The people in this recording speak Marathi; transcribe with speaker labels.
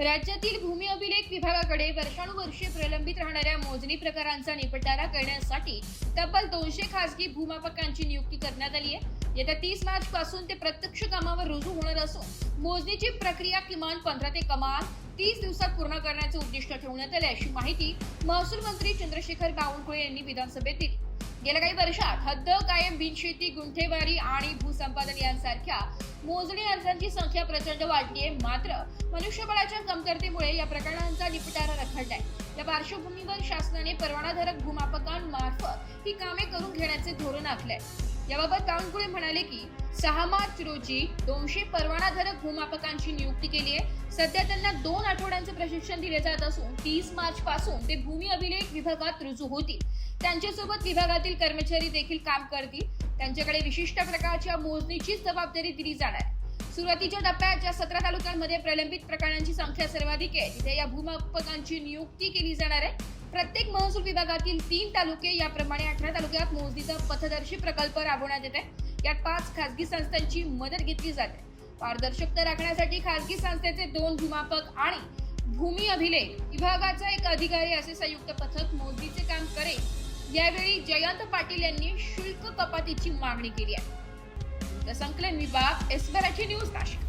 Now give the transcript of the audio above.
Speaker 1: राज्यातील भूमी अभिलेख विभागाकडे वर्षानुवर्षे प्रलंबित राहणाऱ्या मोजणी प्रकारांचा निपटारा करण्यासाठी तब्बल 200 खासगी भूमापकांची नियुक्ती करण्यात आली आहे। येत्या 30 मार्च पासून ते प्रत्यक्ष कामावर रुजू होणार असून मोजणीची प्रक्रिया किमान 15 ते कमाल 30 दिवसात पूर्ण करण्याचे उद्दिष्ट ठेवण्यात आले, अशी माहिती महसूल मंत्री चंद्रशेखर बावनकुळे यांनी विधानसभेत दिली। गेल्या काही वर्षात हद्द, कायम बिनशेती, गुंठेवारी आणि भूसंपादन यांसारख्या मोजणी अर्जांची संख्या प्रचंड वाढली आहे। मात्र मनुष्यबळाच्या कमतरतेमुळे या प्रकरणांचा निपटारा रखडलाय। या पार्श्वभूमीवर शासनाने परवानाधारक भूमापकांमार्फत ही कामे करून घेण्याचे धोरण आखले। याबाबत बावनकुळे म्हणाले की 6 मार्च रोजी 200 परवानाधारक भूमापकांची नियुक्ती केली आहे। सध्या त्यांना 2 आठवड्यांचे प्रशिक्षण दिले जात असून 30 मार्च पासून ते भूमी अभिलेख विभागात रुजू होतील। त्यांच्यासोबत विभागातील कर्मचारी देखील काम करतील। त्यांच्याकडे विशिष्ट प्रकारच्या मोजणीची जबाबदारी दिली जाणार। सुरुवातीच्या टप्प्यात ज्या 17 तालुक्यांमध्ये प्रलंबित प्रकरणांची संख्या सर्वाधिक आहे तिथे या भूमापकांची नियुक्ती केली जाणार आहे। प्रत्येक महसूल विभागातील 3 तालुके याप्रमाणे 18 तालुक्यात मोजणीचा पथदर्शी प्रकल्प राबवण्यात येत आहे। यात 5 खासगी संस्थांची मदत घेतली जाते। पारदर्शकता राखण्यासाठी खासगी संस्थेचे 2 भूमापक आणि भूमी अभिलेख विभागाचा एक अधिकारी असे संयुक्त पथक मोजणीचे काम करेल। यावेळी जयंत पाटील यांनी शुल्क कपातीची मागणी केली आहे। संकलन विभाग, एसबीआरची न्यूज नाशिक।